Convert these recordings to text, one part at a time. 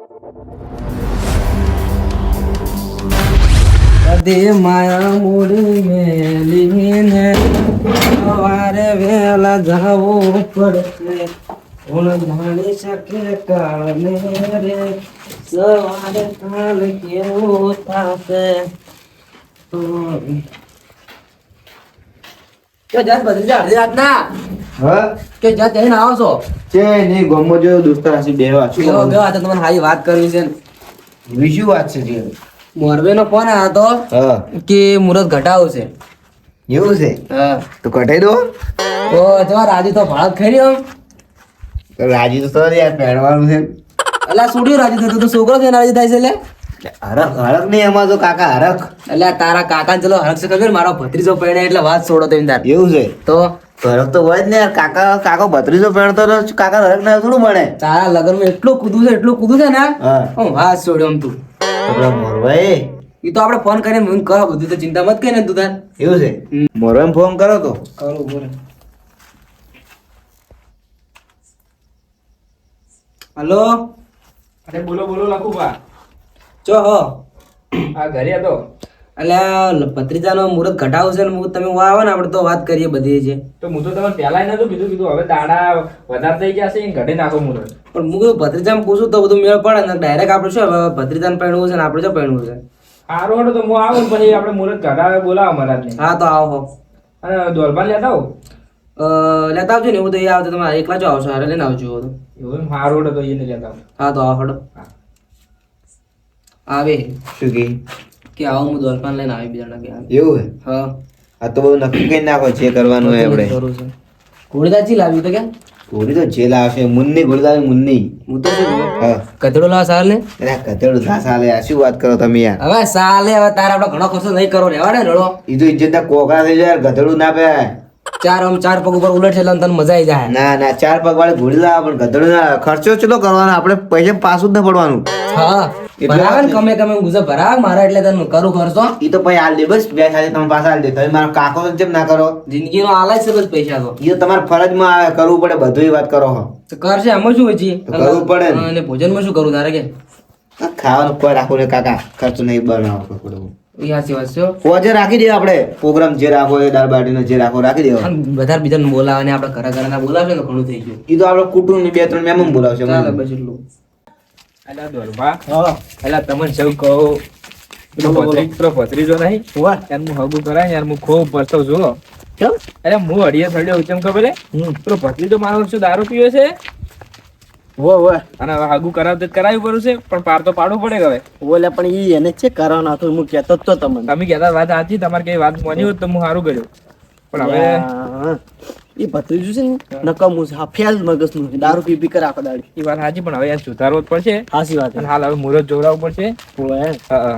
કદી માયા મૂડી મેલીને સવારે વેલા જવું પડશે. કોણ જાણી શકે કાળને રે સવારે કાલ કેવું થશે. કે જાત બધી અડધી રાતના હા કે જાત જઈને આવો છો છે નહીં ગમો જો દોસ્તો હસી બેવા છું કેવો ગયો તો તમને હારી વાત કરવી છે. બીજું વાત છે જે મોરબીનો ફોન આવ્યો હતો હા કે મુહૂર્ત ઘટાવું છે. એવું છે હા તો કટાઈ દો તો જવા રાજી તો ભાડત ખાઈ રહ્યો. રાજી તો સર યાર પહેરવાનું છે એટલે સુડ્યું રાજી થતું તો છોકરો છે રાજી થાય છે. એટલે હરખ હરખ નહીં એમાં તો કાકા હરખ એટલે તારા કાકા ચલો હરખ છે ખબર મારો ભત્રીજો પડે એટલે વાત છોડો તમે તાર એવું છે તો હરખ તો હોય જ ને યાર કાકા કાકો ભત્રીજો પહેરતો તો કાકા હરખ ના થોડું મળે તારા લગ્નમાં એટલું કૂદું છે ને હા હું વાત છોડ્યો આમ તું આપડે મોરભાઈ એ તો આપણે ફોન કરીને મને કહો બધું તો ચિંતા મત કરીને તું તાર એવું છે મોરભાઈ ફોન કરો તો કરો બોલે. હલો અરે બોલો બોલો લખુભા ચો હો આ ઘરે હતો એટલે ભત્રીજાનો મુહૂર્ત ઘટાવું છે ને તમે આવો ને આપણે તો વાત કરીએ બધી છે. તો હું તો તમને પહેલા નતું કીધું હવે દાડા વધારે થઈ ગયા છે એ ઘટે નાખો મુરત પણ હું કીધું ભત્રીજાને પૂછું તો બધું મેળ પડે ને ડાયરેક્ટ આપણે શું હવે ભત્રીજાને પહેણવું છે ને આપણે શું પહેણવું છે. સારું હતો તો હું આવું ને પછી આપણે મુરત ઘટાવે બોલાવો મહારાજને હા તો આવો અને દોલબાન લેતા આવો લેતા આવજો ને એવું તો એ આવે તો તમે એકલા જો આવશો હારે લઈને આવજો એવું તો. એવું એમ સારું હતો તો એને લેતા આવો હા તો આવો હડો આવે શું કે આવો હું દોલપાન લઈને આવી બીજા કે આવે. એવું હે હા આ તો બધું નક્કી કરી નાખો જે કરવાનું હોય આપણે કરું છે ઘોડીદાચી લાવી તો કે ઘોડી તો જેલ આવશે મુન્ની ઘોડી લાવી મુન્ની હું તો શું કહું? હા કચડો લાવ સાર ને અરે આ કચેડું ઘાસ આલે આ શું વાત કરો તમે યાર હવે સાલે હવે તારે આપણે ઘણો ખર્ચો નહીં કરવો રેવા ને રડો ઈ તો ઇજ્જત ના કોકા થઈ જાય ગધેડું ના પે ચાર પગ ઉપર ઉલટ છે એટલે તને મજા આવી જાય. ના ના ચાર પગ વાળી ઘોડી લાવે પણ ગધેડું ના ખર્ચો ચલો કરવાનો આપણે પૈસા પાછું જ ન પડવાનું હા એટલે ભરાવે ને વાત કમે કમે ગુજર ભરાવે મારા એટલે તને કરું ખર્ચો ઈ તો પછી હાલ દે બસ બે સાથે તમે પાછા હાલ દે તમે મારો કાકો તો જેમ ના કરો જિંદગીનો આલાય છે બસ પૈસા તો ઈ તો તમારા ફરજમાં આવે કરવું પડે બધું વાત કરો હો તો કરશે એમાં શું હોય છે તો કરવું પડે ને. અને ભોજનમાં શું કરું તારે કે આ ખાવાનું કોઈ રાખો ને કાકા ખર્ચો નહીં બનાવો પડે એ સાચી વાત છે. ફોજે રાખી દે આપણે પ્રોગ્રામ જે રાખો એ દાળ બાટીનો જે રાખો રાખી દેવો અને બધા બીજાને બોલાવે ને આપણે ઘરે ના બોલાવે ને ઘણું થઈ ગયું. ઈ તો આપણે કુટુંબ ની બે ત્રણ મહેમાન બોલાવશે ચાલે બસ એટલું. અલ્યા દોલબા અલ્યા તમને સૌ કહો પેલો ભત્રીજો નહીં યાર હું હગું કરાય ને યાર હું ખૂબ પરસો છું અરે હું અડિયા થડ્યો કેમ ખબર હે પેલો ભત્રીજો મારો શું દારૂ પીવે છે અને હવે હગું કરાવते કરાવ્યું પડ્યું છે પણ પાર તો પાડવું પડે કે હવે ઓલે પણ ઈ એને છે કરવાનો હતો હું કહેતો જ તો તમને તમે કહેતા વાત સાચી તમારે કઈ વાત માની હોત તો હું સારું કર્યું પણ હવે એ ભત્રીજું છે ને નકમું છે હા ફેલ મગજનું છે દારૂ પી પી કરે આખો દાડી એ વાત સાચી પણ હવે યાર સુધારવો જ પડશે હાસી વાત અને હાલ હવે મુહૂર્ત જોડાવવું પડશે ઓય હા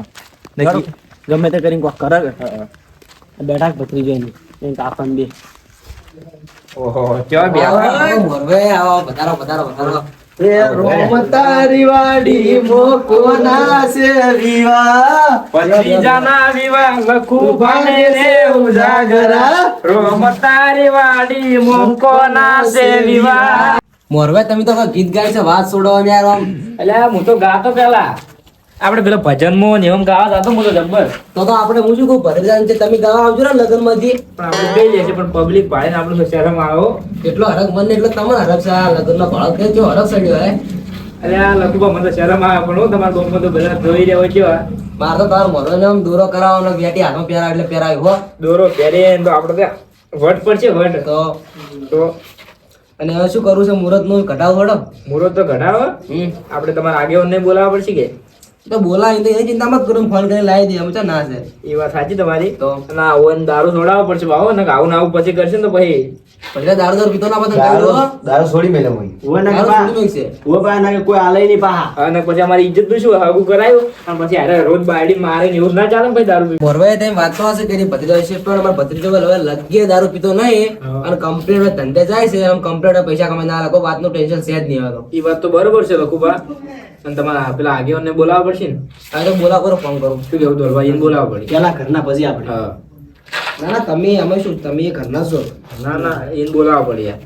નક્કી. ગમે તે કરીને કોક કરે હા. બેઠા ભત્રીજો એની એમ કાકાને બે ઓહો કેવા બે આવો, મોરવે આવો, પધારો. એ રોમ તારી વાડી મોકોના છે વિવાહ ભત્રીજાના વિવાહ લખુભાને રે ઉજાગરા રોમ તારી વાડી મોકોના છે વિવાહ. મોરવે તમે તો કોઈ ગીત ગાય છે વાત છોડો યાર આમ. અલ્યા હું તો ગાતો પેલા આપણે પેલા ભજનમાં ને એમ ગાવા જાતો હું તો જબ્બર તો આપણે હું શું કહું ભત્રીજાને છે તમે ગાવા આવજો ને લગ્નમાંથી. પણ આપણે ગઈ જશે પણ પબ્લિક ભાઈ ને આપણે શરમ આવો એટલો હરખ મને એટલો તમને હરખ છે આ લગ્નનો ભાડો કે જો હરખ સડ્યો હે. અલ્યા લખુભા મને તો શરમ આવે પણ હું તમારા ગામમાં તો બધા જોઈ રહ્યા હોય કેવા મારે તો તારો મોરવે આમ દોરો કરાવવાનો બેટી હાથમાં પહેરાવ એટલે પહેરાવી હો. દોરો પહેરે તો આપણે ત્યાં વટ પડશે વટ તો અને હવે શું કરવું છે મુહૂર્ત નું ઘટાવું હડો. મુહૂર્ત તો ઘટાડો આપણે તમારા આગેવાનને બોલાવવા પડશે કે તો બોલાવી તો એની ચિંતા મત કરો ફોન કરીને લાવી દે અમે ના છે એ વાત સાચી તમારી તો અને આવો ને દારૂ છોડાવવો પડશે બાવો ને આવું ને આવું પછી કરશે ને તો પછી પછી દારૂ દારૂ પીતો ના પતંગ કરી દો. દારૂ છોડી મેલે હોય ઓય ના દારૂ પા છોડી મેકશે. ઓ પા ના કોઈ આલે નહીં પાહા અને પછી અમારી ઇજ્જત નું શું હગું કરાયું અને પછી હારે રોજ બાયડી મારે ને એવું ના ચાલે ને ભાઈ દારૂ પી મોરવાએ તેમ વાત તો હશે કે ભત્રીજો છે પણ અમારો ભત્રીજો હવે લગીએ દારૂ પીતો નહીં અને કમ્પ્લેટ ધંધે જાય છે આમ કમ્પ્લેટ પૈસા કમાઈ ના લોકો વાતનું ટેન્શન છે જ નહીં આવતો. એ વાત તો બરોબર છે લખુભા અને તમારા પેલા આગેવાનને બોલાવવા પડશે ને આ તો બોલા કરો ફોન કરું. શું કેવું દોલભાઈ એને બોલાવવા પડે પેલા ઘરના પછી આપણે હા ના ના તમે અમે શું તમે ઘરના છો. ના ના એને બોલાવવા પડે યાર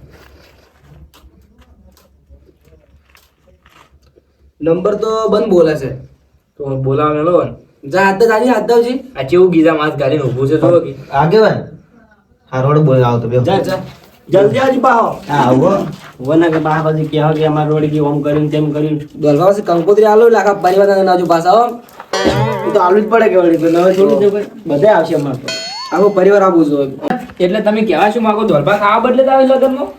નંબર તો બંધ બોલે છે. તો બોલાવો મેલો ને. જા હાથ જ હાથ આવજી. આ કેવું ગીઝા માસ ગાડીને ઊભું છે જોવો કે. આગેવાન હારોડ બોલ આવતો બે જા જા જલ્દી આવજી પાહો. હા આવો વના કે બા પછી કે કે અમાર રોડ કે ઓમ કરીને તેમ કરીને દોલવા પાસે કંકોત્રી આલો એટલે આખા પરિવારના નાજુ પાછા આવો. ઈ તો આલુ જ પડે કે વળી તો નવે થોડું છે બધે આવશે અમાર તો. આખો પરિવાર આપું છું. એટલે તમે કહેવા શું માંગો ધોલભા ખાવા બદલે જ આવે લગનમાં?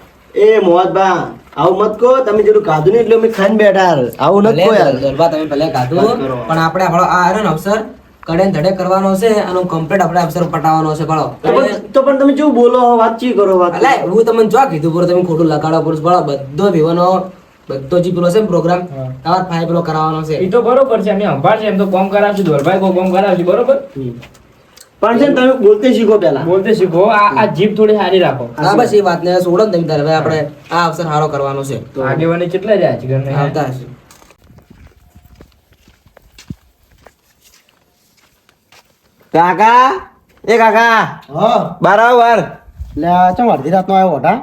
એ મોહતબા આવું મત કહો તમે જેટલું ખાધું ને એટલે અમે ખાઈને બેઠા હાલ. આવું ભલે નથી કહો યાર. દોલવા તમે ભલે ખાધું વાત કરો. પણ આપણે આપણો આ રહ્યો ને અવસર કડે ને ધડે કરવાનો છે અને કમ્પ્લીટ આપણે અવસર પટાવવાનો છે ભલો. તો પણ તમે કેવું બોલો વાતચીત કરો વાત અલે હું તમને જો કીધું પૂરો તમે ખોટું લગાડો પૂરો ભલો બધો ભેવાનો બધો જે પેલો છે ને પ્રોગ્રામ તમારે ફાઈ પેલો કરાવવાનો છે. એ તો બરોબર છે અમે સંભાળશે એમ તો કોમ કરાવશું ધોલભાઈ કોઈ કોમ કરાવશું બરોબર. પણ છે ને તમે બોલતે શીખો પેલા. બોલતે શીખો આ જીભ થોડી સારી રાખો. હા બસ એ વાતને છોડો ને તમે તારે હવે આપણે આ અવસર સારો કરવાનો છે. તો આગેવાની કેટલા રહ્યા છે ઘરને? આવતા હશે. કાકા એ કાકા હા બરાબર લે આ ચમ અડધી રાતનો આવ્યો હોટા.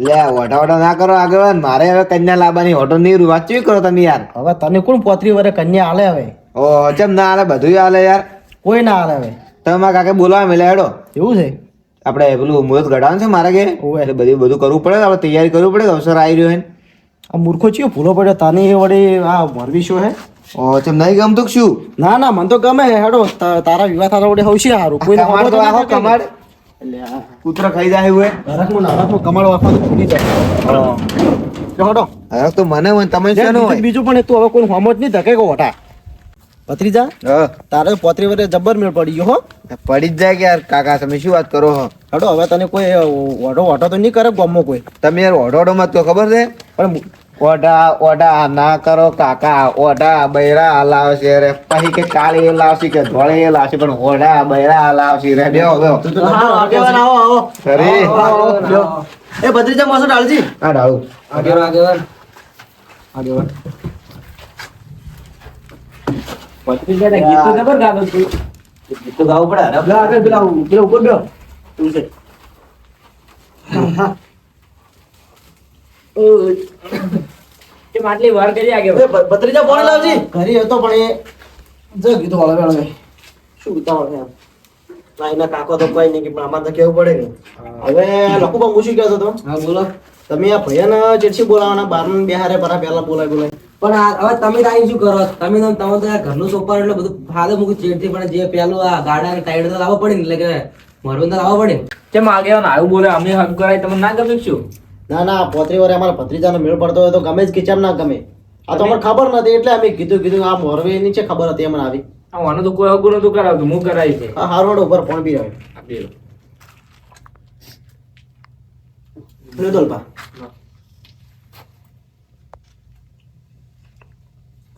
લે વટા ના કરો આગેવાન મારે હવે કન્યા લાવવાની હોટો ની વાત ચેવી કરો તમે યાર હવે તને કોણ 35 વર્ષે કન્યા આલે હવે ઓ ચમ ના આલે બધું આલે યાર કોઈ ના આલે હવે. તમે મારા કાકે બોલાવા મેલે હેડો એવું છે આપણે પેલું મુહૂર્ત ઘડાવાનું છે મારે કે ઓવે. એટલે બધું કરવું પડે આપણે તૈયારી કરવી પડે અવસર આવી રહ્યો હે આ મૂર્ખો ચિયો ભૂલો પડ્યો તને એ વળી આ મોરબી શો હે. ઓ ચમ નહીં ગમતું કે શું ના ના મને તો ગમે હેડો તારા વિવાહ થારા વડે હવશે હારું કોઈ કમાડ તો આખો કમાડ કૂતરો ખાઈ જાય હોય નરકમાં કમાડો આખો તો ભૂલી જાય હેડો. હવે તો મને હોય તમે છે ને હોય બીજું પણ તું હવે કોઈ હોમો જ નહીં ધકે કો હોટા ભત્રીજા હા તારે 35 વર્ષે જબ્બર મેળ પડી ગયો હો. પડી જ જાય કે યાર કાકા તમે શું વાત કરો હો હેડો હવે તને કોઈ ઓઢો તો નહીં કરે ગામમાં કોઈ તમે યાર ઓઢો મત કહો ખબર છે પણ ઓઢા ના કરો કાકા ઓઢા બૈરા લાવશે રે પછી કે કાલે એ લાવશે કે ધોળે એ લાવશે પણ ઓઢા બૈરા લાવશે રે બેહો બેહો હા આગેવાન આવો આવો અરે આવો, લ્યો. એ ભત્રીજા માસો ડાળજી આ ડાળું આગેવાન પત્રિકા ગીત તો જબર ગાતો તું. તો ગાવું પડે ને લે આગળ પેલા ઉપર બેહો તું છે એ માટલી વાર કરી આગે એ ભત્રીજા પાણી લાવજી ઘરે હતો પણ એ જો કીધું વાળા વેળા શું ઉતાવળ છે આમ ના એના કાકો તો કોઈ નહીં કે પણ અમારે તો કેવું પડે ને હવે લખુબા હું શું કહેતો હતો હા બોલો. તમે આ ભૈયાને ચેટસી બોલાવવાના બાર બેહારે પરા પહેલા બોલાય પણ હવે તમે તો આઈ શું કરો તમે તો તમે તો યાર ઘરનું સોપાર એટલે બધું ફાદે મૂકી ચેડથી પણ જે પેલું આ ગાડા ટાઈડ તો લાવવો પડે ને એટલે કે મરવું તો લાવવો પડે ને. કેમ આગેવાન આવું બોલે અમે હક કરાય તમને ના ગમે શું? ના ના 35 વર્ષે અમારા ભત્રીજાનો મેળ પડતો હોય તો ગમે જ કે કેમ ના ગમે આ તો અમને ખબર નથી એટલે અમે કીધું આ મોરવે ની છે ખબર હતી અમને આવી આ વાનું તો કોઈ હગું નતું કરાવતું હું કરાવી છે. આ હારોડ ઉપર ફોન બી રહ્યો આપી દો. લીધોલપા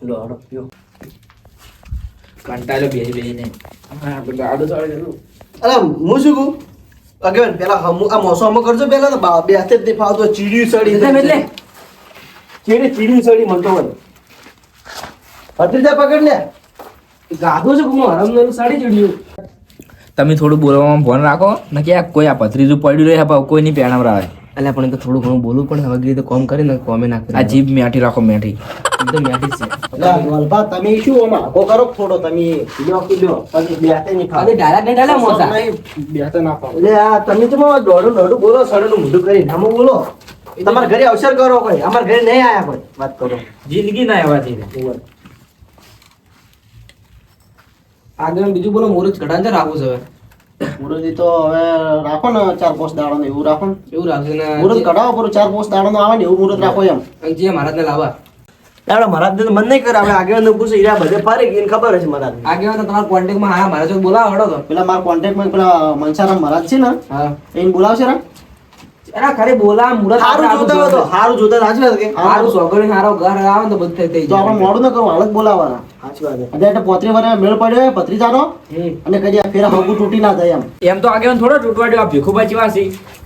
લો હાડો પીઓ કંટાળો બેહી બેહીને. હા, તો ગાડું ચાલે છે. અરે હું શું કહું આગેવાન પેલા આ મોસમ કરજો પેલા તો બે હાથે જ નહીં ફાવતો ચીડિયું સડી એટલે ચીડિયું સડી મળતો હોય ભત્રીજા પકડ લે ગાધો છે હું હરમ સાડી ચડ્યું. તમે થોડું બોલવામાં ફોન રાખો ને કે કોઈ આ પથરીજું પડ્યું રહે પણ કોઈ નહીં પેણામ આવે. એટલે પણ એ તો થોડું ઘણું બોલવું પડે હવે રીતે કોમ કરીને કોમે નાખે આ જીભ મેઠી રાખો મેઠી. એકદમ મેટી છે. વલભા તમે શું આમાં આખો કરો થોડો તમે લ્યો પછી બે હાથે નહીં ખાલી ડાયરેક્ટ નહીં ડાલે મોસા. બે હાથે ના ફાવે એટલે આ તમે તો દોડું બોલો સડનું મોઢું કરી નામો બોલો તમારા ઘરે અવસર કરો કોઈ અમારા ઘરે નહીં આયા કોઈ વાત કરો જિંદગી ના એવાથી આગળ બીજું બોલો મોરજ કઢાન છે રાખવું છે હવે. મુરજી તો હવે રાખો ને 4-5 દાડો ને એવું રાખો ને એવું રાખશે ને મુરત કઢાવો પૂરું 4-5 દાડો નો આવે ને એવું મુરત રાખો એમ જે મહારાજને લાવવા દાડો મહારાજ ને મન નહીં કરે આપણે આગળ ને પૂછે ઈરા બધે ફારે ગઈ એને ખબર હશે મહારાજ આગળ તો તમારા કોન્ટેક્ટમાં હા મારા જોડે બોલાવો હડો તો. પેલા મારા કોન્ટેક્ટમાં પેલા મનસારામ મહારાજ છે ને હા એને બોલાવશે ને અરે ખરે બોલા મુરત સારું જોતા હોય તો સારું જોતા સાચી વાત કે સારું સોગડી સારો ઘર આવે ને તો બધું થઈ તો આપણે મોડું ન કરવું હાલ જ બોલાવવાના સાચી વાત છે એટલે 35 વર્ષે મેળ પડ્યો હોય ભત્રીજાનો અને કદી આ ફેરા હગું તૂટી ના થાય એમ એમ તો આગેવાન થોડો તૂટવા દો. આ ભીખુભાઈ જેવા છે.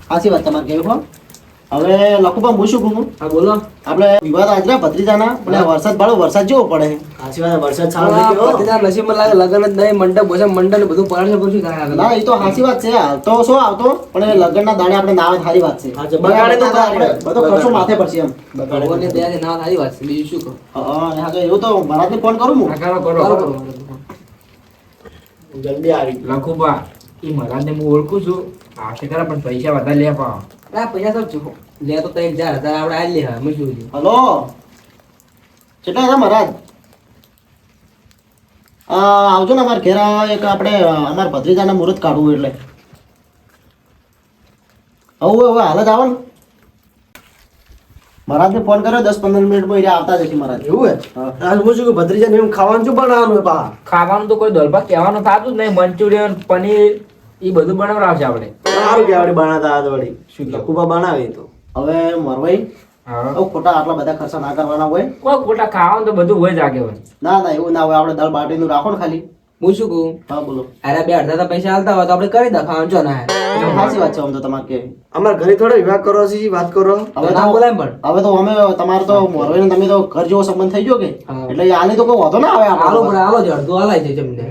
સાચી વાત તમારે કેવું હો હવે લખુભા હું શું કહું હા બોલો. આપણે વિવાદ આજરા ભત્રીજાના એટલે વરસાદ પાડો વરસાદ જેવો પડે સાચી વાત વરસાદ સારો આ થઈ ગયો પતિના નસીબમાં લાગે લગન જ નહીં, મંડપ બોસે મંડપ ને બધું પડે છે, પછી શું થાય આગળ? ના એ તો સાચી વાત છે આવતો શું આવતો પણ એ લગ્નના દાડે આપણે ના આવે સારી વાત છે હા, છે. બગાડે તો આપણે બધો ખર્ચો માથે પડશે એમ ભગવાનની દયાથી ના સારી વાત છે, બીજું શું કહું? હા તો એવું તો મહારાજને ફોન કરું હું કરો, કરો. જલ્દી આવી લખુબા ઈ મહારાજને હું ઓળખું છું, આવશે ખરા પણ પૈસા વધારે લે પાવ. આ પૈસા તો જો લે તો 3000 આપણે આ લે હા મેં શું કીધું? હલો કેટલા હતા મહારાજ આવજો ને અમારા ઘેર એક આપણે અમારા ભત્રીજાના મુહૂર્ત કાઢવું એટલે હવે હાલ જ આવો ને મહારાજને ફોન કર્યો 10-15 મિનિટમાં એ આવતા જશે મહારાજ એવું હે હાલ હું શું કે ભત્રીજાને એમ ખાવાનું શું બનાવવાનું હે પા ખાવાનું તો કોઈ દોલભા કહેવાનું થતું જ નહીં, મંચુરિયન પનીર એ બધું બનાવડાવશે આપણે. સારું કે આવડી બનાવતા આ વળી શું લખુબા બનાવે તો હવે મરવાઈ હા. હવે ખોટા આટલા બધા ખર્ચા ના કરવાના હોય કોઈ ખોટા ખાવાનું તો બધું હોય જ આગેવાન. ના એવું ના હોય આપણે દાળ બાટીનું રાખો ને ખાલી હું શું કહું? હા બોલો અરે બે અડધા પૈસા હાલતા હોય તો આપણે કરી દે, ખાવાનું જો ના હે. સાચી વાત છે આમ તો તમારે કે અમારા ઘરે થોડો વિવાહ કરો છે વાત કરો હવે ના તો બોલાય પણ. હવે તો અમે તમારે તો મોરવાઈ તમે તો ઘર જેવો સંબંધ થઈ ગયો કે હા. એટલે આની તો કોઈ વાંધો ના આવે હાલો આપણો પણ હાલો જ અડધું હાલાય છે જમને.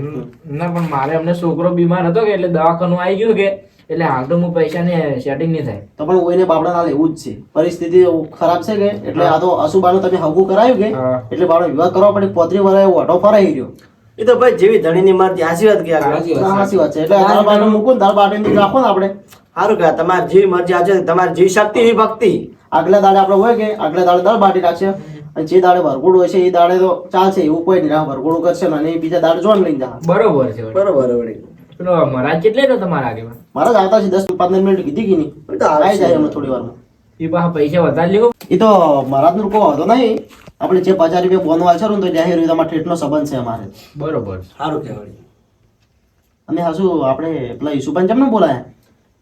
ના પણ મારે અમને છોકરો બીમાર હતો કે એટલે દવાખાનું આવી ગયું કે એટલે હાલ તો હું પૈસા ને સેટિંગ નહીં થાય. તો પણ કોઈને બાપડા ના લેવું જ છે પરિસ્થિતિ ખરાબ છે કે એટલે આ તો અશુબાનું તમે હગું કરાયું કે હા. એટલે બાપડો વિવાહ કરવા પડે 35 વર્ષે ઓટો ફરાઈ રહ્યો એ તો ભાઈ જેવી ધણીની મારતી આશી વાત કે આગળ સાચી વાત. ના, સાચી વાત છે એટલે દાળ બાટી મૂકું ને દાળ બાટી રાખો ને આપણે સારું કે તમારી જેવી મરજી આજે તમારી જેવી શક્તિ એવી ભક્તિ આગલા દાડે આપણે હોય કે આગલા દાડે દાળ બાટી રાખશે અને જે દાડે વરઘોડું હોય છે એ દાડે તો ચાલશે એવું કોઈ નહીં વરઘોડું કરશે ને અને એ બીજા દાડે જોન લઈને જા બરોબર છે વળી. બરોબર વળી પેલો મહારાજ કેટલે તો તમારા આગેવાન? મારા જ આવતા છે 10-15 મિનિટ કીધી કે નહીં એ તો આવે આવી છે. જાય એમને થોડી વારમાં એ પાછા પૈસા વધારે લેવો. એ તો મહારાજનું કોઈ વાંધો નહીં આપણે જે 50 રૂપિયા બોનો વાંચો ને તો જાહેર રીતે તમારે ઠેઠનો સંબંધ છે અમારે બરોબર છે. સારું કે વળી અને હાસુ આપણે પેલા ઈસુભાઈ કેમ ન બોલાયા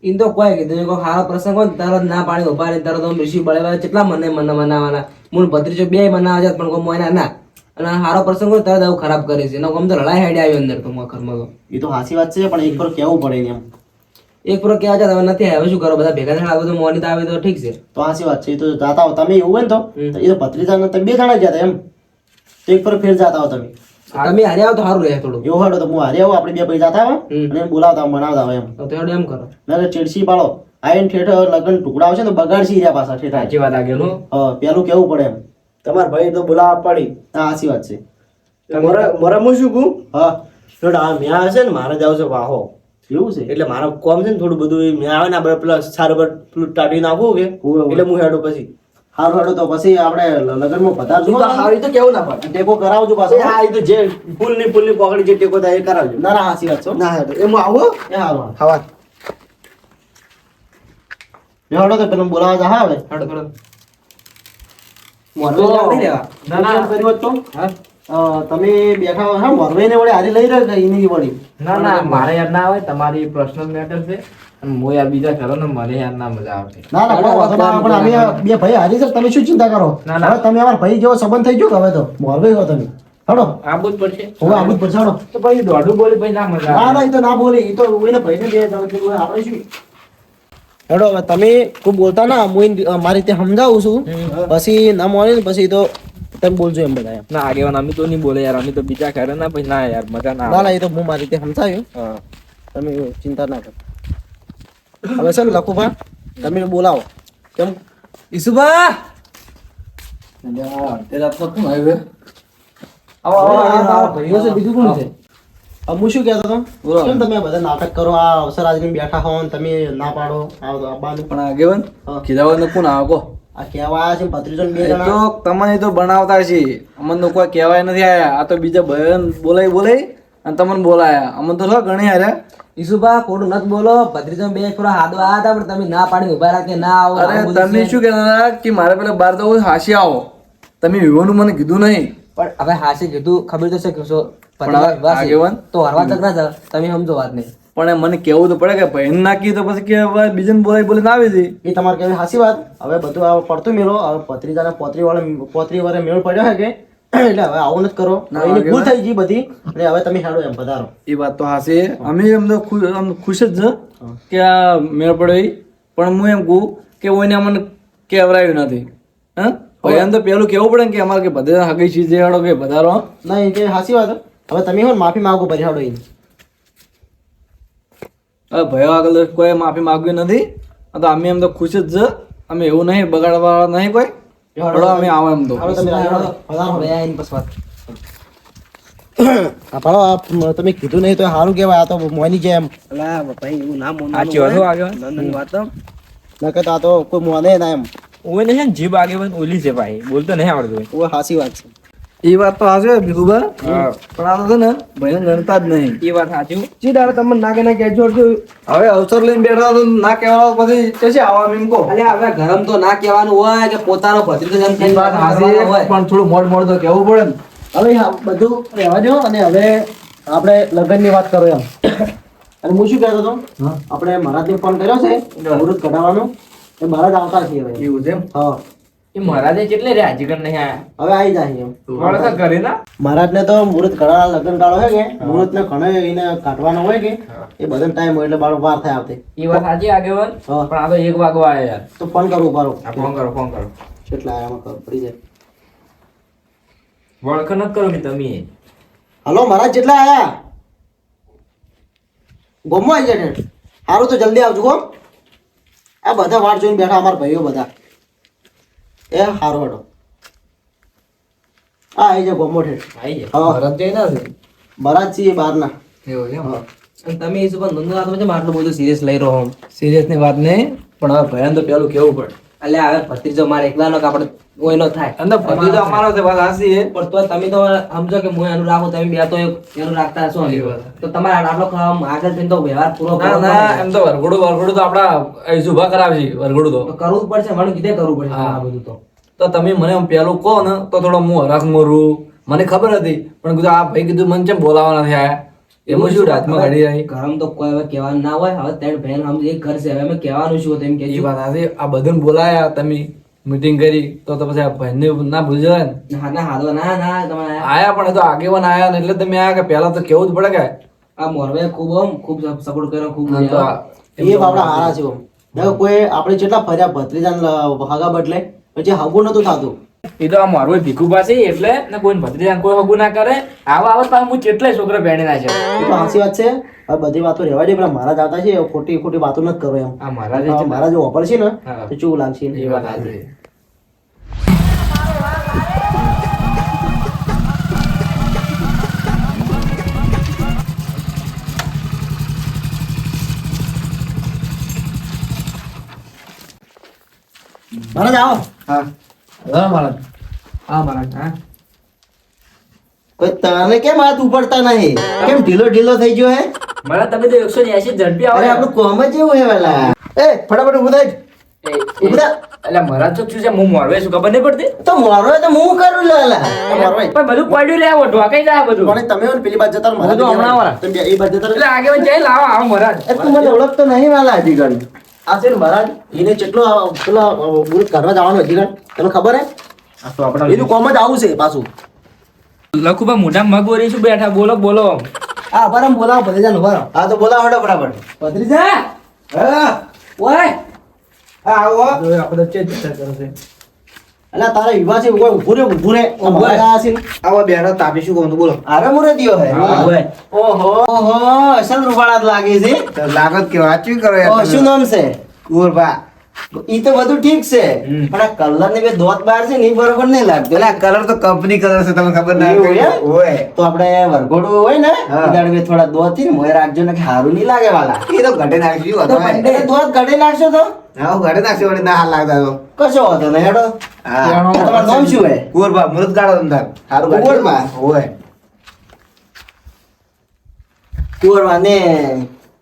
ઈન તો કોઈ કીધું કોઈ સારો પ્રસંગ હોય ને તરત ના પાણી ઉભા રહી તરત ઋષિ બળે કેટલા મને મનાવાના મૂળ ભત્રીજો બે મનાવા છે પણ કોઈ મોયના ના અને સારો પ્રસંગ હોય તરત આવું ખરાબ કરે છે એનો ગમ તો લડાઈ હેડી આવી અંદર તો ઘરમાં તો એ તો હાસી વાત છે પણ એક પર કેવું પડે ને એમ એક પ્રો કેવા છે હવે નથી હવે શું કરો બધા ભેગા થયા બધું મોની તો આવે તો ઠીક છે. તો હાસી વાત છે એ તો જાતા હો તમે એવું હોય ને તો એ તો ભત્રીજાને તમે 2 જણા ગયા હતા એમ તો એક પર ફેર જાતા હો તમે તમે હારે આવો તો સારું રહે થોડું. એવું હાડો તો હું હારે આવું આપણે 2 પૈસા જાતા હો હમ. અને એમ બોલાવતા હો, મનાવતા હોય એમ તો થોડું એમ કરો. ના ચેડસી પાડો આયન ઠેઠ લગન ટુકડા આવશે ને બગાડસી રહ્યા પાછા ઠેઠા સાચી વાત આગળ હું. પેલું કેવું પડે એમ તમારા ભાઈ તો બોલાવા પડી હા હાસી વાત છે મારે હું શું કહું હા થોડો આ મેં હશે ને મારે જાવ છે વાહો એવું છે એટલે મારો કોમ છે ને થોડું બધું એ મેં આવે ને આપણે પેલા સારું પેલું ટાટી નાખવું કે હોવે, હોવે. એટલે હું હેડું પછી હારું હાડો તો પછી આપણે લગનમાં પધારજો ઈ તો હારું, ઈ તો કેવું ના પડે ટેકો કરાવજો પાછો હા એ તો જે ફૂલની પકડી જે ટેકો થાય એ કરાવજો ના ના હાસી વાત છે હો. ના હેડો એમ આવો એ હારું હારું. હવા હાડો તો પેલું બોલાવા જા હવે હાડો થોડો મોરબી જવા નહીં લેવા. ના ના એમ કર્યું હોત તો હા? તમે બેઠા હોય હા મોરવાઈને વળી હારી લઈ રહ્યા કે એની વળી ના ના મારે યાર ના આવે, તમારી પર્સનલ મેટર છે અને હું યાર બીજા કરો ને મને યાર ના મજા આવશે. ના ના કોઈ વાંધો ના આવે, પણ અમે બે ભાઈ હારી છે તમે શું ચિંતા કરો ના, ના. હવે તમે અમારા ભાઈ જેવો સંબંધ થઈ ગયો કે હવે તો મોરવાઈ હો તમે હડો આવું જ પડશે. હવે આવું જ પડશે હડો તો પછી દોઢું બોલી પછી ના મજા ના આવે. ના એ તો ના બોલે એ તો એને ભાઈને બે આપણે શું હેડો હવે તમે કોઈ બોલતા ના હું મારી રીતે સમજાવું છું પછી ના મળે ને પછી તો તમે બોલજો એમ બધા એમ ના આગેવાન અમે તો નહીં બોલે યાર, અમે તો બીજા કરે ના પછી ના યાર મજા ના ના આવે. ના એ તો હું મારી રીતે સમજાવ્યું હા. તમે ચિંતા ના કરો હવે છે ને લખુભા તમે બોલાવો કેમ ઈસુભા આવો આવો આવો ભાઈઓ છે બીજું કોણ છે? હું શું કહેતો હતો બોલો. કેમ તમે બધા નાટક કરો આ અવસર આજની બેઠા હો ને તમે ના પાડો આ બાનું પણ આગેવાન હા. કીધાવાનું કોણ આવો કહો? આ કહેવા આવ્યા છે ભત્રીજો ને બે એ જણા તો તમને તો બનાવતા છે, અમને તો કોઈ કહેવાય નથી આયા. આ તો બીજા બહેન બોલાઈ અને તમને બોલાયા. અમને તો શું ઘણી હાર્યા. ઈસુભા ખોટું નત બોલો ભત્રીજો બે થોડા હાથ આવ્યા હતા પણ તમે ના પાડી ઉભા રાખે ના આવો અરે આવું બધું તમે છે. શું કહેતા હતા કે મારે પેલા બાર તો હાસી આવો, તમે વિવાહનું મને કીધું નહીં. પણ હવે હાસે કીધું ખબર તો છે કે શું પણ આ ભત્રીજા વિવાહ છે. આગેવાન? તો હરવા તક ના જાવ તમે સમજો વાત નહીં. પણ મને કેવું તો પડે કે બહેન નાખી તો પછી કે હવે બીજાને બોલાઈને આવી હતી. એ તમારે કહેવી હાસી વાત હવે બધું આ પડતું મેળો હવે ભત્રીજાને પોતરી વાળે મેળ પડ્યો છે કે એટલે હવે આવું નથી કરો ના, એની ભૂલ આગેવાન. થઈ ગઈ બધી એટલે હવે તમે હેડો એમ પધારો એ વાત તો હાસી. અમે એમ તો ખુશ જ છે કે આ મેળ પડ્યો ઈ. પણ હું એમ કહું કે ઓઈને અમને કેવરાયું નથી હા ભયાન તો પેલું કેવું પડે ને કે અમારે કે બધા હગી ચીજ હેડો કે વધારો નહીં કે હાસી વાત હવે તમે હો ને માફી માંગો પછી હાડો એને હવે ભયો આગળ કોઈ માફી માગવી નથી આ તો અમે એમ તો ખુશ જ છે અમે એવું નહીં બગાડવા નહીં કોઈ હળો અમે આવો એમ તો હાલો તમે રાજી રહો. બે આઈને પછી વાત. આ પાડો આ તમે કીધું નહીં તો સારું કહેવાય આ તો મોની જેમ અલા ભાઈ એવું ના મોનવાનું આ ચેવો હોય. આગેવાન? નાની વાત તો. નકર તો આ તો કોઈ મોને ના એમ ઓય ને છે ને જીભ આગેવાન ઓલી છે ભાઈ બોલતો નહીં આવડતું ઓ હાસી વાત છે એ વાત તો હાચી હોય ભીખુભા હા. પણ આ તો છે ને ભાઈને ગણતા જ નહીં એ વાત સાચી ચી દાડે તમને ના કે ના કહેજો હવે અવસર લઈને બેઠા તો ના કહેવાનો પછી કશે આવવાનું એમ કહો અલ્યા હવે ગરમ તો ના કહેવાનું હોય કે પોતાનો ભત્રીજો જેમ એ કહીને વાત કરવાનો હાચી હોય. પણ થોડું મોડ તો કહેવું પડે ને હવે હા, બધું રહેવા દો અને હવે આપણે લગ્નની વાત કરો એમ અને હું શું કહેતો હતો હા. આપણે મહારાજને ફોન કર્યો છે મુહૂર્ત કઢાવવાનો એ મહારાજ આવતા છીએ હવે એવું છે એમ હા એ મહારાજે કેટલે રે હજી કણ નહીં આયા હવે આવી જાય એમ વળતો કરે ના મહારાજને તો મુહૂર્ત કઢાવવાના લગ્ન કાળો હોય કે મુહૂર્તને ઘણો એને કાઢવાનો હોય કે એ બધાને ટાઈમ હોય એટલે બાળો વાર થાય આવતે એ વાત સાચી આગેવાન હા. પણ આ તો 1 વાગવા આયા યાર તો ફોન કરવું પારો આ ફોન કરો કેટલા આયામાં ખબર પડી જાય વળખ ન કરો કે તમે હલો મહારાજ કેટલા આયા ગોમમાં આવી જાય સારું તો જલ્દી આવજો ગો આ બધા વાટ જોઈને બેઠા અમારા ભાઈઓ બધા એ સારું હડો હા આવી જાય ગોમો ઠેઠ ભાઈ છે હા ભરત જઈ ના છે મહારાજ છીએ બહારના એવું એમ હા. અને તમે એ શું પણ ધંધો હાથમાં છે આટલું બધું સિરિયસ લઈ રહ્યો હું સિરિયસ ની વાત નહીં પણ હવે ભયાન તો પેલું કેવું પડે અલ્યા હવે ભત્રીજો મારે એકલાનો કે આપણે કોઈનો થાય અંદર પતિ તો અમારો છે વાત હાચી છે પણ તો તમે તો સમજો કે હું એનું રાખું તમે બે તો એનું રાખતા હશો ને. તો તમારે આટલો આગળ થઈને તો વ્યવહાર પૂરો ના કરવો ના પડે. એમ તો વરઘોડું તો આપડા અહીં ઉભા કરાવશે વરઘોડું તો કરવું જ પડશે મને કીધે કરવું પડશે હા. આ બધું તો તો તમે મને આમ પેલું કહો ને તો થોડો હું હરાખ મોરું મને ખબર હતી પણ કીધું આ ભાઈ કીધું મને કેમ બોલાવવા નથી આયા એમાં શું રાતમાં ઘડી આવી ગરમ તો કોઈ હવે કહેવાનું ના હોય હવે ત્રણ બહેન સમજ એક ઘર છે હવે અમે કહેવાનું શું તેમ કે એ વાત આજે આ બધાને બોલાયા તમે મીટિંગ કરી તો પછી આ ભાઈને ના ભૂલી જવાય ને ના ના હાલો ના ના તમારે આયા પણ એ તો આગેવાન આયા ને એટલે તમે આયા કે પહેલા તો કેવું જ પડે કે આ મોરવે ખૂબ સપોર્ટ કર્યો ખૂબ તો આ એ આપણા હારા છે ઓમ. દેખો કોઈ આપણે જેટલા ફર્યા ભત્રીજાને હગા બદલે પછી હગું નતું થતું એ તો આ મારો ભીખુ પાસે એટલે ને કોઈ ભત્રીજાને કોઈ હગું ના કરે આવા આવત પાછું હું કેટલાય છોકરા પહેણી ના છે એ તો હાચી વાત છે હવે બધી વાતો રહેવા દે પેલા મહારાજ આવતા છે ખોટી ખોટી વાતો નથી કરો એમ આ મહારાજે હા, મહારાજ વાપરશે ને હા. તો ચેવું લાગશે એ વાત સાચી મહારાજ આવો હા મહારાજ હા મહારાજ હા કોઈ તને કેમ હાથ ઉપડતા નહીં કેમ ઢીલો ઢીલો થઈ ગયો હે મહારાજ તમે તો 180 ઝડપી અરે આવો આપણું કોમ જ એવું હે વાલા એ ફટાફટ ઊભું થાય ઊભું થા. એટલે મહારાજ તો શું છે હું મોરવે શું ખબર નહીં પડતી તો મોરવે તો હું કરું લાલા મોરવે પણ બધું પડ્યું લે આવો ઢોકાઈ જાય બધું પણ તમે હોય ને પેલી બાજુ જતા રહો, બધું મહારાજ હમણાં વાળા. તમે એ બાજુ જતા રહો. એટલે આગેવાન જઈ લાવો આવો મહારાજ એ તું મને ઓળખતો નહીં વાલા હજી ઘડી આ છે ને મહારાજ એને કેટલો પેલા મુહૂર્ત કાઢવા જવાનું હજી ઘડી તને ખબર હે આ તો આપણા એનું કોમ જ આવું છે પાછું લખુભા મોઢા મગવરી શું બેઠા બોલો બોલો હા બરાબર બોલાવો ભત્રીજાને ઉભા રહો. હા તો બોલાવો હડો ફટાફટ ભત્રીજા હા ઓય આવો આપણે ચેક કરે છે અલા તારા વિવાહ છે કોઈ ઊભું રે ઊભું રે આ મહારાજ આ છે ને. આવો બેઠો તાપી શું કહું બોલો અરે મુરે દિયો હે હા, ઓય. ઓહો ઓહો અસલ રૂપાળા જ લાગે છે તો લાગત કે વાંચ્યું કરો ઓ, યાર શું નામ છે કુંવરબા ઈ તો બધું ઠીક છે પણ આ કલર ની બે દોત બહાર છે ને ઈ બરોબર નહીં લાગતું પેલા કલર તો કંપની કલર છે તમને ખબર ના એવું એમ? હોય તો આપણે વરઘોડું હોય ને હા. ઈ દાડે બે થોડા દોત થી ને મોય રાખજો ને કે હારું નહીં લાગે વાલા એ તો ઘટે નાખ્યું તો હતું બંને દોત કાઢી નાખશો તો હા ઘટે નાખ્યો વળી ના હાલ લાગતા તો કશો વાંધો નહીં હેડો હા તમારું નામ શું હે કુંવરબા મૃત ગાળો અંધાર સારું કુંવરબા? હોય કુંવરબા ને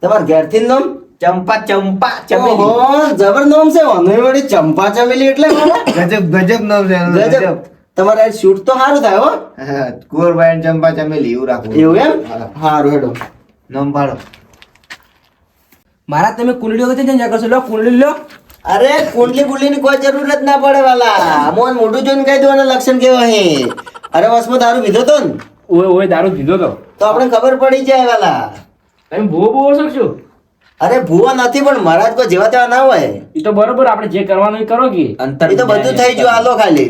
તમાર ઘેરથી નામ ચંપા ચંપા ચમેલી ઓહો જબર નામ છે વાંધો નહીં વળી ચંપા ચમેલી એટલે વાલા. ગજબ ગજબ નામ છે એનું, ગજબ તમારે શૂટ તો સારું થાય હો હા કુંવરબા અને ચંપા ચમેલી એવું રાખવું એવું એમ હા. સારું હેડો નામ પાડો મારા તમે કુંડલીઓ કઈ ત્યાં કરશો લો કુંડલી લો અરે કુંડલી બુંડલી ની કોઈ જરૂર જ ના પડે વાલા મોન મોઢું જોઈને કહી દેવાના લક્ષણ કેવા હે અરે વસમાં દારૂ પીધો તો ને ઓય ઓય દારૂ પીધો તો તો આપણે ખબર પડી જાય વાલા તમે બહુ બહુ શકશો અરે ભૂવા નથી પણ મહારાજ કોઈ જેવા તેવા ના હોય એ તો બરોબર આપણે જે કરવાનું એ કરો કે અંતર એ તો બધું થઈ ગયું હાલો ખાલી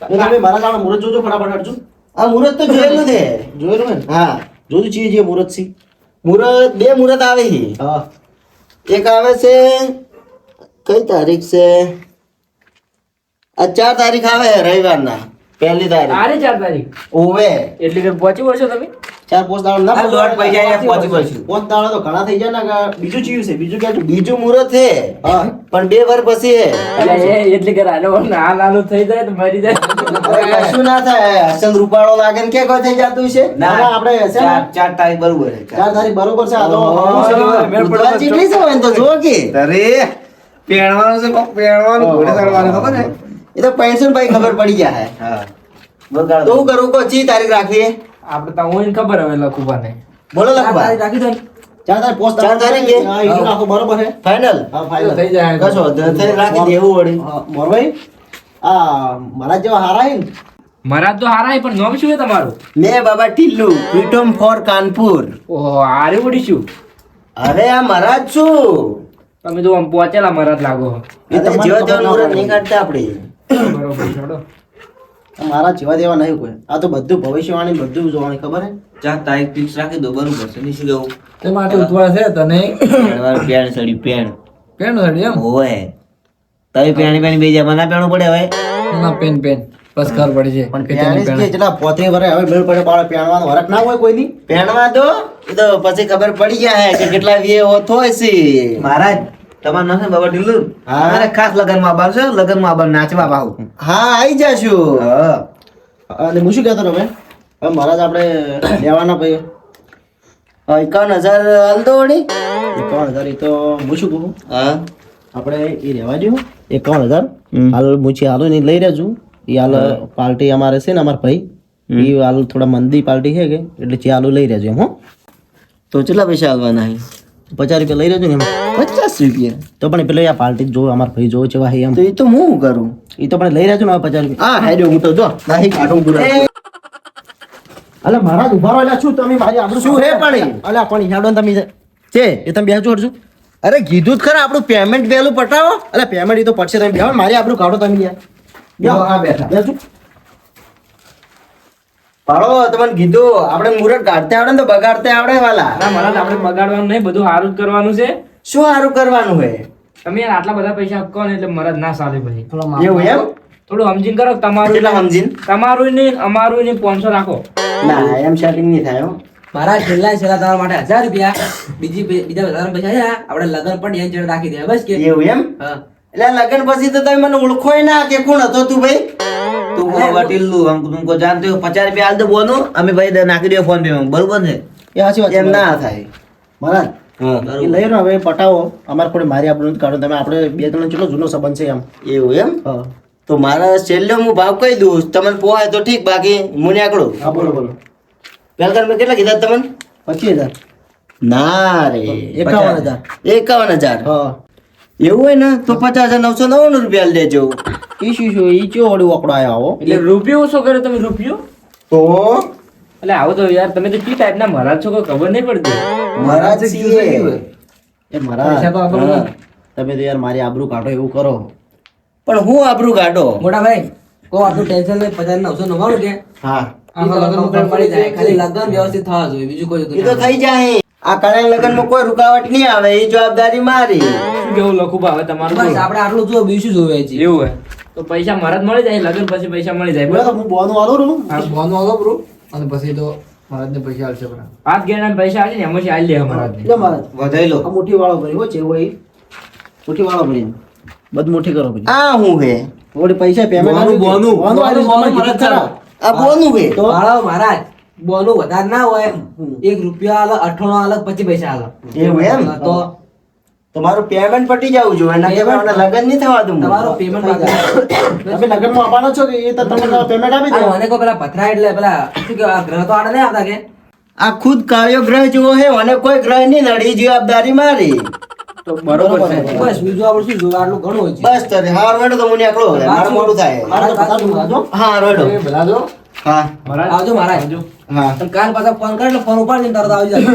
તમે મારા જાણે મુહૂર્ત જોજો ફટાફટ હટજો. આ મુહૂર્ત તો જોયેલું છે જોયેલું ને હા જોયું છીએ જે મુહૂર્ત છે. મુહૂર્ત બે મુહૂર્ત આવે છે હા એક આવે છે કઈ તારીખ છે આ 4 તારીખ આવે રવિવારના પહેલી તારીખ આરે 4 તારીખ ઓવે એટલે કે પહોંચી વળશો તમે 4-5 દાડા ના આ લોટ પડી જાય ને પહોંચી પડશું 5 દાડા તો ઘણા થઈ જાય ને કે બીજું ચીયું છે બીજું કે બીજું મુહૂર્ત છે હા પણ 2 વાર પછી છે એટલે કે નાનું થઈ જાય તો મરી જાય હવે કશું ના થાય હસન રૂપાળો લાગે ને કે કોઈ થઈ જતું છે ના આપણે છે ને 4 તારીખ બરોબર છે 4 તારીખ બરોબર છે આ તો બુધવાર જેટલી છે હોય ને તો જો કે અરે પેણવાનું છે કોક પેણવાનું ઘોડે ચડવાનું ખબર ને એ તો પેન્શન ભાઈ ખબર પડી જાય હા તો હું કરું કો ચી તારીખ રાખવી આપણે તો હું ખબર હવે લખુબાને બોલો આ લખવા તારીખ રાખી દો ને. 4 તારીખ 5 4 તારીખે? હા એ નાખો બરોબર છે ફાઇનલ હા ફાઇનલ થઈ જાય કશો વાંધો નહીં. રાખી દેવું વળી હા, મોરભાઈ આ મારા જેવા હારા હે ને મારા તો હારા પણ નામ શું છે તમારું મેં બાબા ટીલ્લુ પ્રીટમ ફોર કાનપુર ઓહો હારે ઉડીશું અરે આ મહારાજ છું તમે તો આમ પહોંચેલા મારા જ લાગો એ તો જેવા તેવા મુહૂર્ત નહીં કાઢતા આપણે બરોબર છોડો મારા જેવા દેવા નહીં કોઈ આ તો બધું ભવિષ્યવાણી બધું જોવાની ખબર હે 4 તારીખ ફિક્સ રાખી દો બરોબર છે નહીં શું કેવું તે માટે ઉતવાળ છે તને પેણ સડી પેણ પેન સાડી એમ હોય તઈ પેણી પેણી બેજા મને પેણું પડે હવે ના પેન પેન બસ ખબર પડી છે પણ કે તેની પ્યાણીસ પેન કે જેટલા 35 વર્ષે હવે મેળ પડે બાળ પ્યાણવાનો વરખ ના હોય કોઈની પેણવા દો એ તો પછી ખબર પડી જાય કે કેટલા વીએ હોત હોય છે મહારાજ તમારું નામ છે બાબા ઢીલ્લુ હા. મારે ખાસ લગનમાં આવવાનું છે લગનમાં આવવાનું નાચવા બાહુ હા આવી જાશું હા અને હું શું કહેતો હતો હવે હવે મહારાજ આપણે લેવાના ભાઈ 51,000 હાલ દો વળી 51,000 એ તો હું શું કહું હા આપણે એ રહેવા દો 51,000 હાલ મૂછી હાલો ને લઈ રહેજો એ હાલ પાર્ટી અમારે છે ને અમારા ભાઈ એ હાલ થોડા મંદી પાર્ટી છે કે એટલે જે હાલો લઈ રહેજો એમ હો તો કેટલા પૈસા આવવાના છે 50 રૂપિયા લઈ રહેજો ને એમ 50 રૂપિયા તો પણ પેલો આ પાર્ટી જો અમારા ભાઈ જો છે વાહી એમ તો એ તો હું કરું એ તો પણ લઈ રહેજો ને હવે 50 રૂપિયા હા હેડ્યો હું તો જો નહીં કાઢું પૂરા અલે મહારાજ ઉભા રહો એટલે શું તમે મારી આપણું શું હે પણ અલે પણ હેડો ને તમે છે એ તમે બેસજો હરજો અરે કીધું જ ખરા આપણું પેમેન્ટ વહેલું પટાવો અલે પેમેન્ટ એ તો પડશે તમે બેહો ને, મારી આપણું કાઢો તમે યાર બેહો હા, બેઠા. બેસજો પાડો તમને કીધું આપણે મુહૂર્ત કાઢતા આવડે ને તો બગાડતા આવડે વાલા ના મારા આપણે બગાડવાનું નહીં બધું સારું જ કરવાનું છે શું સારું કરવાનું હે તમે યાર આટલા બધા પૈસા આપકો ને એટલે મારા ના ચાલે પછી એવું એમ થોડું સમજીને કરો તમારું કેટલા સમજીને તમારું ને અમારું ને 500 રાખો ના એમ સેટિંગ નહીં થાય હો. મારા છેલ્લા તમારા માટે 1000 રૂપિયા બીજા વધારાના પૈસા છે આપણે લગન પણ એની જોડે રાખી દે બસ કે એવું એમ હા એટલે લગન પછી તો તમે મને ઓળખોય ના કે કોણ હતો તું ભાઈ તું બાબા ટીલ્લુ હમ તુમકો જાનતે હો 50 રૂપિયા હાલ દો બોનું અમે ભાઈ નાખી દે ફોન પે માં બરોબર ને એ સાચી વાત છે એમ ના થાય મહારાજ હા એ લઈ રહ્યો હવે પટાવો અમારે કોઈ મારી આપણું નથી કાઢો તમે આપણે બે ત્રણ કેટલો જૂનો સંબંધ છે એમ એવું એમ હા તો મારા છેલ્લે હું ભાવ કહી દઉં તમને પોહાય તો ઠીક બાકી હું નીકળું હા બોલો બોલો પેલકર મેં કેટલા કીધા તમને 25,000 ના રે 51,000. 51,000 હા એવું હોય ને તો 50,999 રૂપિયા લેજો ઈ શું ઈ ચો વળી ઓકડો આયો આવો એટલે રૂપિયો ઓછો કર્યો તમે રૂપિયો તો એટલે આવો તો યાર તમે તો કી ટાઈપ ના મહારાજ છો કોઈ ખબર નહીં પડતી મહારાજ છીએ. એ મારા પૈસા તો આપણો હા. તમે તો યાર મારી આબરૂ કાઢો એવું કરો પણ હું આબરૂ કાઢો મોટા ભાઈ કો આટલું ટેન્શન નહીં 50,999 કે હા આખા લગન પણ મળી જાય ખાલી લગન વ્યવસ્થિત થવા જોઈએ બીજું કોઈ એ તો થઈ જાય આ કળા લગનમાં કોઈ રૂકાવટ નહીં આવે એ જવાબદારી મારી શું કેવું લખું ભાવે તમારું બસ બોલો. આપણે આટલું જો બીજું જોવે છે એવું હે તો પૈસા મારા જ મળી જાય લગન પછી પૈસા મળી જાય બોલો તો બરાબર હું બોનું આલું રહું આ બોનો આલો બ્રો અને પછી તો મહારાજને પૈસા આલશે બરાબર પાંચ ગેરના પૈસા આવે ને એમાંથી આલી લે મહારાજ લે મારા વધાઈ લો આ મુઠ્ઠી વાળો ભરી હો છે હોય મુઠ્ઠી વાળો ભરી બધું મુઠ્ઠી કરો પછી આ હું હે વળી પૈસા પેમેન્ટ બોનું. મરદ ખરા આ બોનું હે તો ભાડો મહારાજ બોનું વધારે ના હોય 1 રૂપિયા અલગ 98 અલગ પછી પૈસા અલગ એવું એમ? તો તમારું પેમેન્ટ પટી જવું જોઈએ એના કે મને લગન નહીં થવા દઉં તમારું પેમેન્ટ તમે લગ્નમાં આપવાના છો કે એ તો તમને પેમેન્ટ આપી દે મને કો પેલા પથરા એટલે પેલા શું કહેવાય ગ્રહ તો આડે નહીં આવતા કે આ ખુદ કાર્યો ગ્રહ જેવો હે અને કોઈ ગ્રહ નહીં નડી જવાબદારી મારી તો બરોબર છે બસ બીજું આપણે શું જોવે આટલું ઘણું હોય છે બસ તને હાર વેડો તો હું નીકળો મારું મોડું થાય મારે તો પચાસ રૂપિયા આપજો. હા રેડો એ ભલા જો હા મહારાજ આવજો મહારાજ આવજો. હા અને કાલ પાછા ફોન કરે એટલે ફોન ઉપાડીને તરત આવી જજો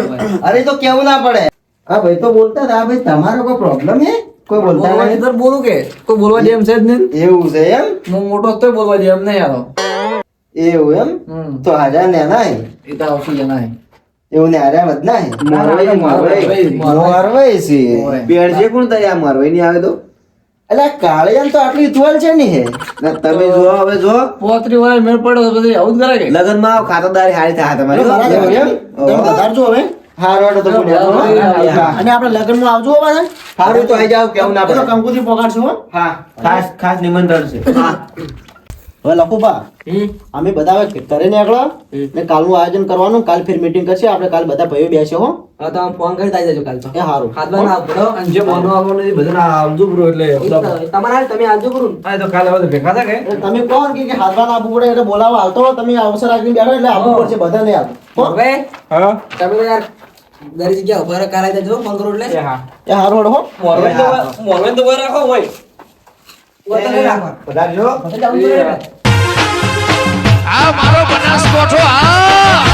અરે તો કેવું ના પડે હા ભાઈ તો બોલતા હતા ભાઈ તમારો કોઈ પ્રોબ્લેમ હે કોઈ બોલતા બોલવા નહીં તો બોલું કે કોઈ બોલવા જેમ છે જ નહીં એવું છે એમ હું મોટો તો બોલવા જેમ નહીં આવો એવું એમ તો હાજા ને ના હે એ તો આવશે જ નહીં એવું ને હાજા મત ના હે મોરવાઈ મોરવાઈ છે પેડ છે કોણ તારી આ મોરવાઈ ની આવે તો એટલે કાળિયાન તો આટલી ઇથવાલ છે ને હે ના તમે જો હવે જો પોતરી વાર મેળ પડ્યો તો પછી આવું જ કરે કે લગન માં ખાતરદારી હારી થાય તમારી મારા જેમ એમ? તમે વધારજો હવે હારો હેડો તો બોલ્યા હા. અને આપણે લગ્નમાં આવજો હવે ને હારું તો આઈ જાવ કેવું ના પેલો પડે કંકુથી પોકાડશું હો હા ખાસ ખાસ નિમંત્રણ છે હા હવે લખુભા અમે બધા હવે ઘરે નીકળો ને કાલનું આયોજન કરવાનું કાલ ફેર મીટિંગ કરશે આપણે કાલ બધા ભાઈઓ બેસે હો હા તો આમ ફોન કરી આવી જજો કાલ તો એ હારું હાથમાં ના આવતો અને જે બોનો આવવાનો એ બધા આવજો બ્રો એટલે તમારા હાલ તમે આવજો કરું હા તો કાલે બધા ભેગા થાય કે એટલે તમે કોણ કે હાથમાં ના આપવું પડે એટલે બોલાવા હાલતો હો, તમે અવસર રાખીને બેઠો એટલે આપવું પડશે બધાને યાર હો? હવે હા તમે તો યાર દરેક જગ્યા ઉભા રહો, કાલ આવી જજો ફોન કરું એટલે એ હા એ હારું હેડો હો મોરવેન તો રાખો હોય ઉભા તો નહીં રાખવા. વધારજો એટલે જવું જોઈએ ને. આ મારો બનાસકોઠો આ